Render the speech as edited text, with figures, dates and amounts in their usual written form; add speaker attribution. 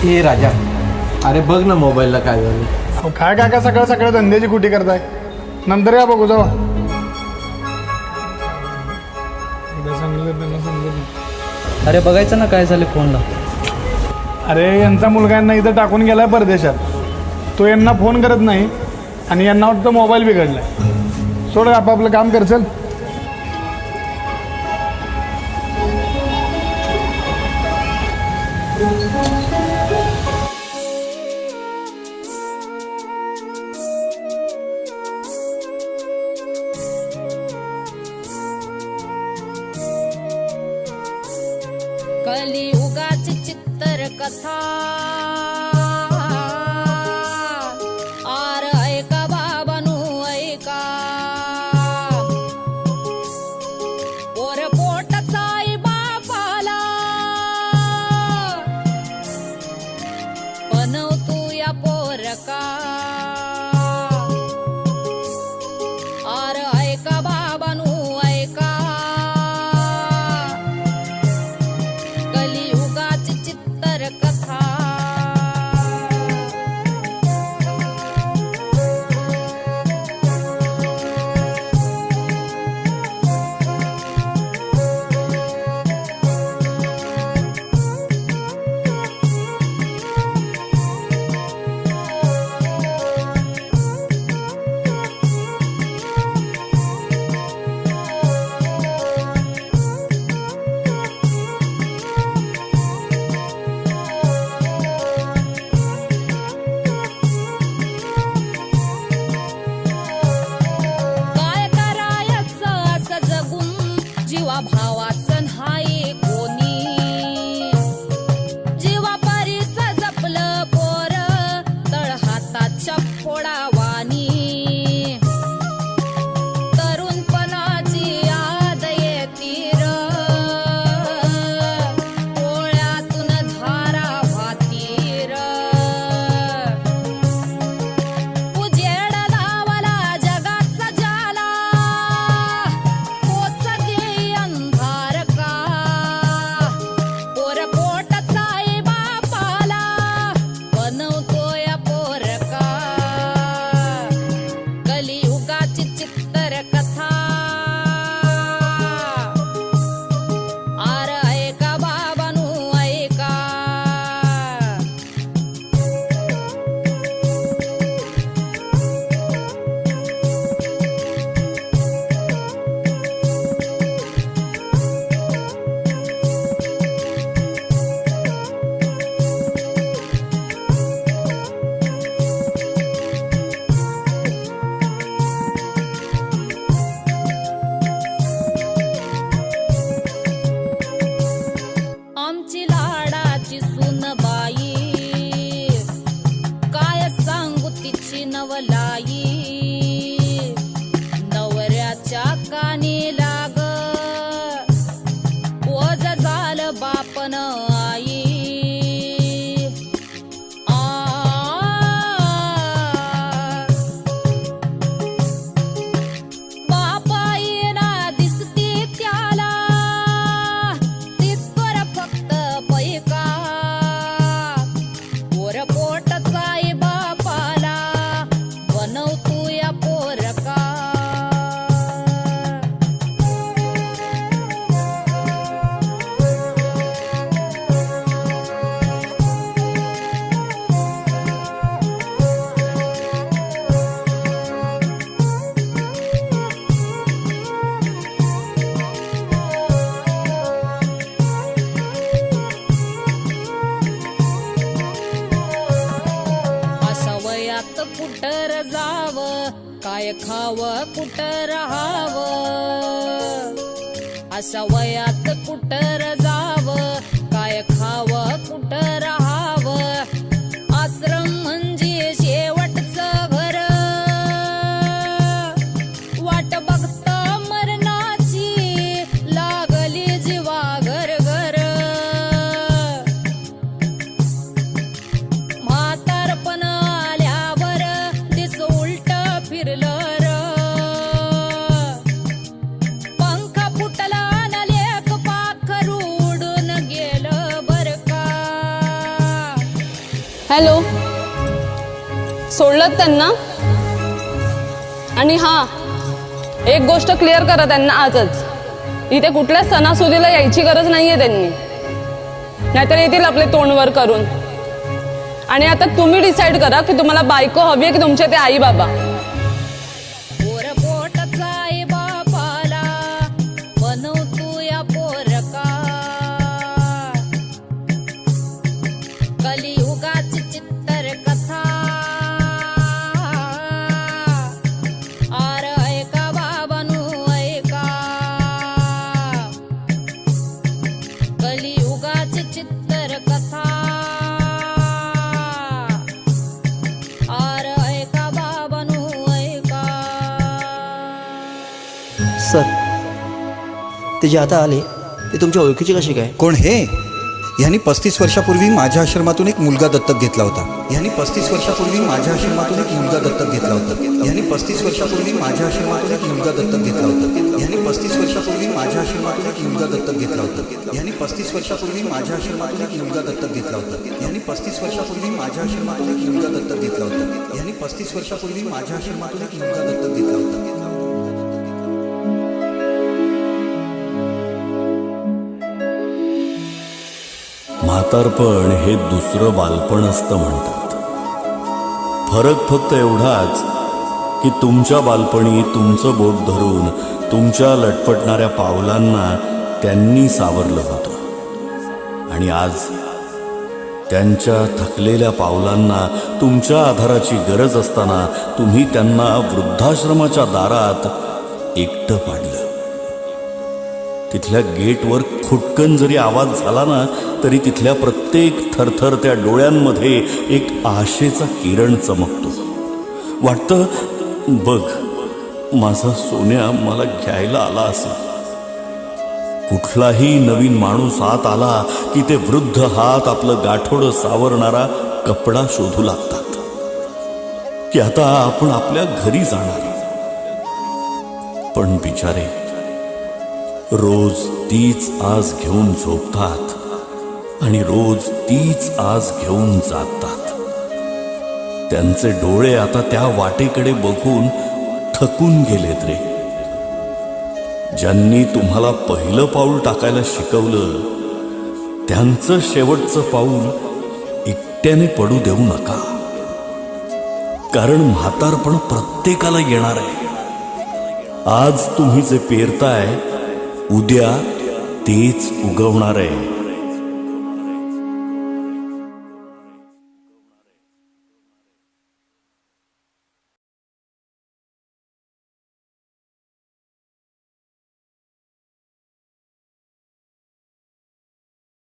Speaker 1: ए राजा, अरे बघ ना मोबाईलला काय झालं.
Speaker 2: अहो काय काका सकाळ सकाळ धंद्याची कुटी करताय. नंतर या बघू जावा. सांगितलं त्यांना समजलं.
Speaker 3: अरे बघायचं ना काय झालं फोनला.
Speaker 2: अरे यांचा मुलगा यांना इथं टाकून गेलाय परदेशात. तो यांना फोन करत नाही आणि यांना वाटतं मोबाईल बिघडलाय. सोड आपापलं काम करचल.
Speaker 4: कलियुगाची चित्तर कथा आर ऐका बाबानू ऐका. पोर पोटाचा आई बापाला बनव तू या पोरका. आर ऐका बाबानू ऐका. कलियुगाची चित्तर कथा काय करायचं असं जगून जीवा भावाचं नाही कोणी. जीवा परीस जपलं पोर तळ हाताच्या फोडावानी. तरुणपणाची याद येती र डोळ्यातून धारा वाहती र. उजेड लावला जगाचा जाला पोचली अंधार का. पोर पोटाचा आई बापाला बनवतोय पोरका. कलियुगाची चित्तर कथा आर ऐका बाबानू ऐका. आमची लाडाची सुनबाई काय सांगू तिची नवलाई. नवऱ्याच्या कानी लाग ओझ झालं बापन आई. बापाईना दिसती त्याला दिसतोर फक्त पैका. पोर पोटाचा आई बापाला बनवतो या पोरका. अशा वयात कुठं जाव काय खाव कुठं राहाव. अशा वयात कुठं जाव काय खाव कुठं राहाव. आश्रम म्हणजे शेवटचं घर वाट बघत मरणाची लागली जीवा घर घर. म्हातारपण आल्यावर दिस उलट फिरलं र. पंख फुटला न लेक पाखर
Speaker 3: हॅलो, सोडलं त्यांना? आणि हां, एक गोष्ट क्लिअर करा त्यांना आजच, इथे कुठल्याच सणासुदीला यायची गरज नाहीये त्यांनी, नाहीतर येतील आपले तोंडवर करून. आणि आता तुम्ही डिसाईड करा की तुम्हाला बायको हवी आहे की तुमचे ते आई बाबा.
Speaker 4: पोरपोटचा आई बापाला बनव तू या पोरका, कलियुगाची चित्तर कथा. आर ऐका बाबानू ऐका, कलियुगाची चित्तर कथा. आर ऐका बाबानू ऐका.
Speaker 5: सर, ते जे आता आले ते तुमच्या ओळखीचे कसे काय?
Speaker 6: कोण हे? ह्यांनी 35 वर्षापूर्वी माझ्या आश्रमातून एक मुलगा दत्तक घेतला होता. ह्यांनी 35 वर्षापूर्वी माझ्या आश्रमातून एक मुलगा दत्तक घेतला होता. ह्यांनी 35 वर्षापूर्वी माझ्या आश्रमातून एक मुलगा दत्तक घेतला होता. ह्यांनी 35 वर्षापूर्वी माझ्या आश्रमातून एक मुलगा दत्तक घेतला होता. ह्यांनी 35 वर्षापूर्वी माझ्या आश्रमातून एक मुलगा दत्तक घेतला होता. ह्यांनी 35 वर्षापूर्वी माझ्या आश्रमातून एक मुलगा दत्तक घेतला होता. ह्यांनी 35 वर्षापूर्वी माझ्या आश्रमातून एक मुलगा दत्तक घेतला होता.
Speaker 7: म्हातारपण हे दुसरं बालपण असतं म्हणतात. फरक फक्त एवढाच की तुमच्या बालपणी तुमचं बोट धरून तुमच्या लटपटणाऱ्या पावलांना त्यांनी सावरलं होतं, आणि आज त्यांच्या थकलेल्या पावलांना तुमच्या आधाराची गरज असताना तुम्ही त्यांना वृद्धाश्रमाच्या दारात एकटं पाडलं. तिथल्या गेटवर खुटकन जरी आवाज झाला ना, तरी तिथल्या प्रत्येक थरथरत्या डोळ्यांमध्ये एक आशेचा किरण चमकतो. वाटतं, बघ, माझा सोन्या मला घ्यायला आला असेल. कुठलाही नवीन माणूस आत आला की ते वृद्ध हात आपलं गाठोडं सावरणारा कपडा शोधू लागतात की आता आपण आपल्या घरी जाणार. पण बिचारे रोज तीच आस घेऊन झोपतात आणि रोज तीच आस घेऊन जातात. त्यांचे डोळे आता त्या वाटेकडे बघून थकून गेलेत रे. ज्यांनी तुम्हाला पहिलं पाऊल टाकायला शिकवलं, त्यांचं शेवटचं पाऊल एकट्याने पडू देऊ नका. कारण म्हातारपण प्रत्येकाला येणार आहे. आज तुम्ही जे पेरताय, उद्या तेच उगवणार आहे.